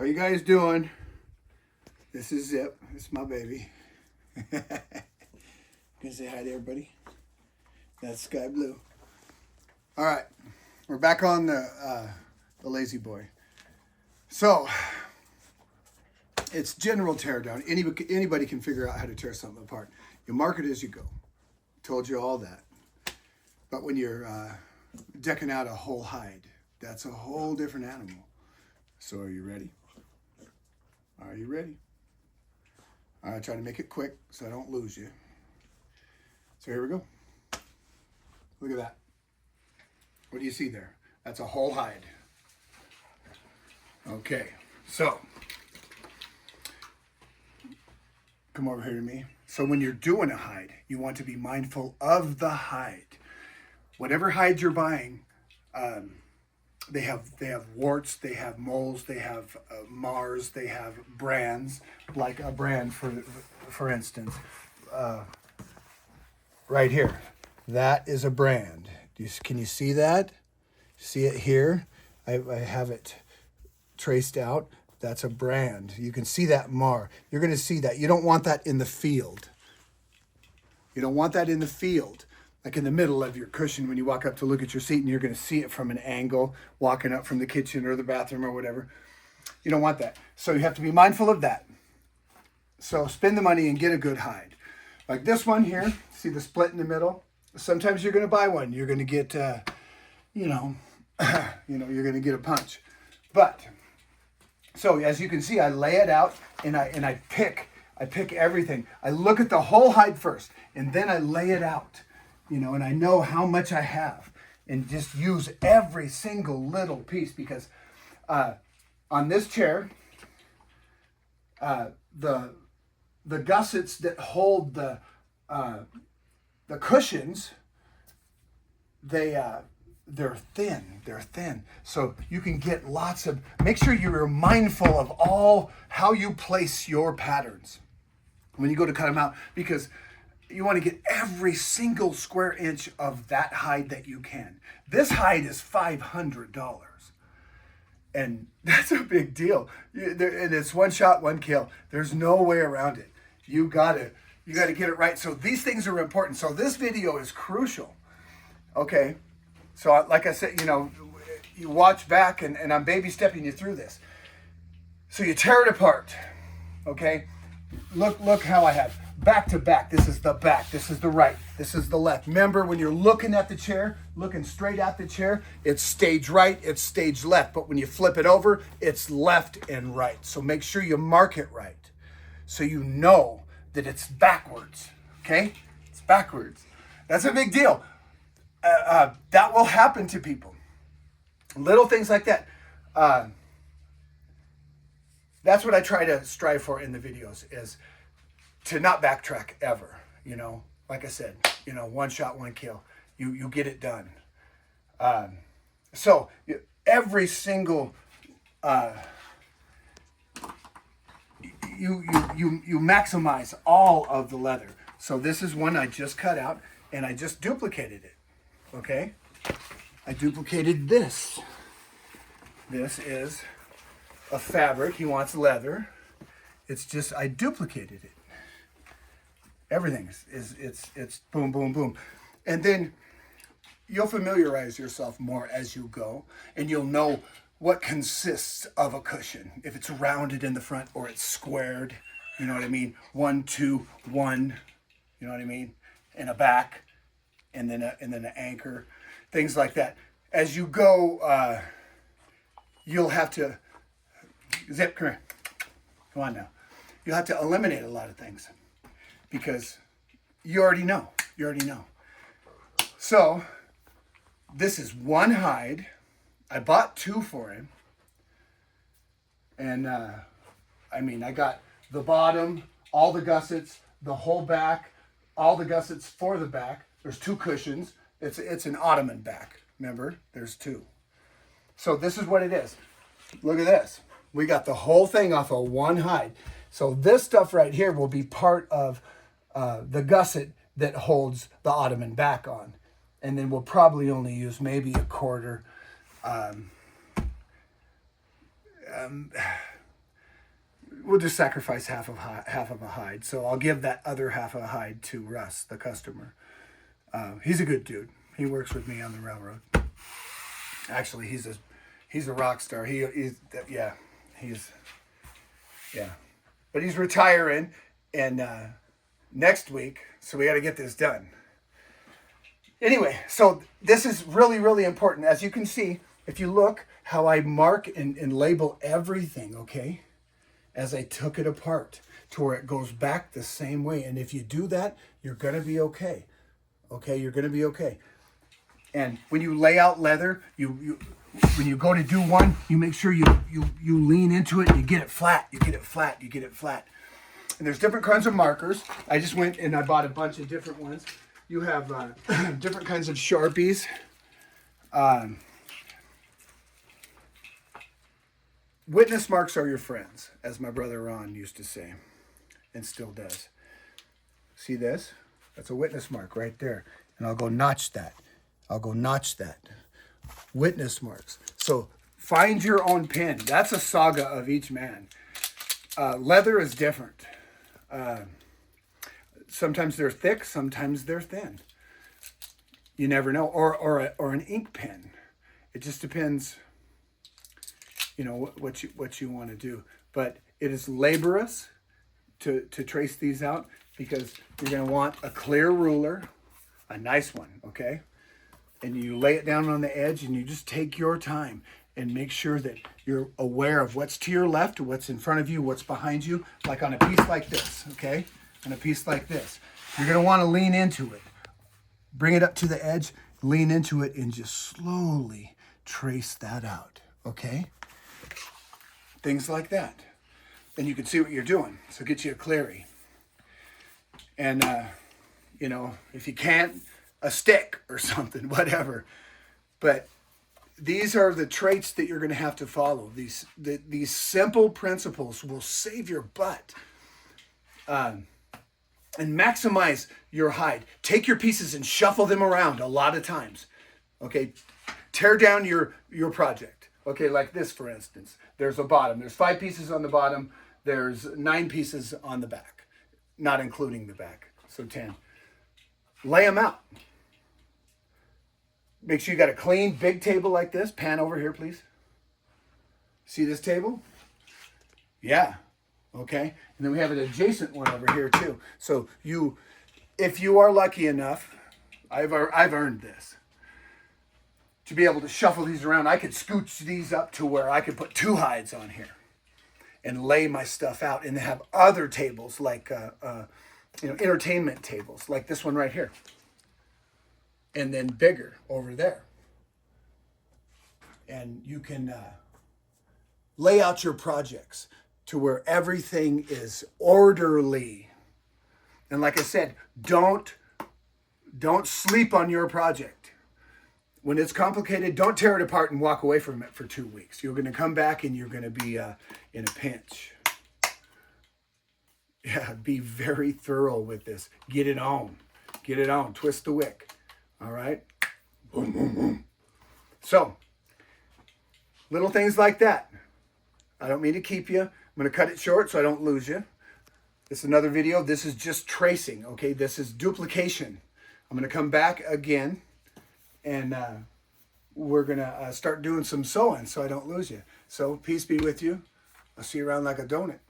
How you guys doing? This is Zip. It's my baby. Gonna say hi to everybody. That's Sky Blue. All right, we're back on the Lazy Boy. So it's general tear down. Anybody can figure out how to tear something apart. You mark it as you go. Told you all that. But when you're decking out a whole hide, that's a whole different animal. So are you ready? Are you ready? All right, try to make it quick so I don't lose you. So here we go. Look at that. What do you see there? That's a whole hide. Okay, so come over here to me. So when you're doing a hide, you want to be mindful of the hide. Whatever hide you're buying, they have warts, they have moles, they have Mars, they have brands, like a brand for instance, right here. That is a brand. Can you see that? See it here? I have it traced out. That's a brand. You can see that Mar. You're going to see that. You don't want that in the field. You don't want that in the field. Like in the middle of your cushion when you walk up to look at your seat and you're going to see it from an angle, walking up from the kitchen or the bathroom or whatever. You don't want that. So you have to be mindful of that. So spend the money and get a good hide. Like this one here, see the split in the middle? Sometimes you're going to buy one. You're going to get, you're going to get a punch. But, so as you can see, I lay it out and I pick everything. I look at the whole hide first and then I lay it out. And I know how much I have and just use every single little piece because on this chair, the gussets that hold the cushions, they're thin. So you can get lots of, make sure you're mindful of all how you place your patterns when you go to cut them out because you want to get every single square inch of that hide that you can. This hide is $500. And that's a big deal. And it's one shot, one kill. There's no way around it. You gotta get it right. So these things are important. So this video is crucial. Okay. So like I said, you watch back and I'm baby stepping you through this. So you tear it apart. Okay. Look how I have. Back to back. This is the back. This is the right. This is the left. Remember, when you're looking at the chair, looking straight at the chair, it's stage right, it's stage left. But when you flip it over, it's left and right. So make sure you mark it right so you know that it's backwards. Okay? It's backwards. That's a big deal. That will happen to people. Little things like that. That's what I try to strive for in the videos is to not backtrack ever, like I said, one shot, one kill, you get it done. So every single, you maximize all of the leather. So this is one I just cut out and I just duplicated it. Okay. I duplicated this. This is a fabric. He wants leather. It's just, I duplicated it. Everything it's boom, boom, boom. And then you'll familiarize yourself more as you go and you'll know what consists of a cushion. If it's rounded in the front or it's squared, you know what I mean? 1, 2, 1, you know what I mean? And a back and then an anchor, things like that. As you go, you'll have to, Zip, come here. Come on now. You'll have to eliminate a lot of things. Because you already know. So, this is one hide. I bought 2 for him. And, I got the bottom, all the gussets, the whole back, all the gussets for the back. There's 2 cushions. It's an ottoman back. Remember? There's 2. So, this is what it is. Look at this. We got the whole thing off of one hide. So, this stuff right here will be part of the gusset that holds the ottoman back on. And then we'll probably only use maybe a quarter we'll just sacrifice half of a hide. So I'll give that other half of a hide to Russ, the customer. He's a good dude. He works with me on the railroad. Actually, he's a rock star. Yeah. But he's retiring, and next week, so we got to get this done. Anyway, so this is really, really important. As you can see, if you look how I mark and label everything, okay, as I took it apart to where it goes back the same way. And if you do that, you're going to be okay. Okay, you're going to be okay. And when you lay out leather, when you go to do one, you make sure you lean into it and you get it flat. You get it flat. You get it flat. And there's different kinds of markers. I just went and I bought a bunch of different ones. You have different kinds of Sharpies. Witness marks are your friends, as my brother Ron used to say, and still does. See this? That's a witness mark right there. And I'll go notch that. I'll go notch that. Witness marks. So find your own pin. That's a saga of each man. Leather is different. Sometimes they're thick, sometimes they're thin. You never know. Or an ink pen. It just depends, you know, what you want to do. But it is laborious to trace these out, because you're going to want a clear ruler, a nice one, okay? And you lay it down on the edge and you just take your time and make sure that you're aware of what's to your left, what's in front of you, what's behind you, like on a piece like this, okay? On a piece like this. You're going to want to lean into it. Bring it up to the edge, lean into it, and just slowly trace that out, okay? Things like that. Then you can see what you're doing. So get you a cleary. And, you know, if you can't, a stick or something, whatever. But these are the traits that you're going to have to follow. These simple principles will save your butt. And maximize your hide. Take your pieces and shuffle them around a lot of times. Okay, tear down your project. Okay, like this, for instance. There's a bottom. There's 5 pieces on the bottom. There's 9 pieces on the back, not including the back. So 10. Lay them out. Make sure you got a clean, big table like this. Pan over here, please. See this table? Yeah. Okay. And then we have an adjacent one over here too. So if you are lucky enough, I've earned this, to be able to shuffle these around. I could scooch these up to where I could put 2 hides on here and lay my stuff out, and have other tables like entertainment tables like this one right here, and then bigger over there. And you can lay out your projects to where everything is orderly. And like I said, don't sleep on your project. When it's complicated, don't tear it apart and walk away from it for 2 weeks. You're going to come back and you're going to be in a pinch. Yeah, be very thorough with this. Get it on. Get it on. Twist the wick. All right? Boom, boom, boom. So, little things like that. I don't mean to keep you. I'm going to cut it short so I don't lose you. This is another video. This is just tracing, okay? This is duplication. I'm going to come back again, and we're going to start doing some sewing so I don't lose you. So, peace be with you. I'll see you around like a donut.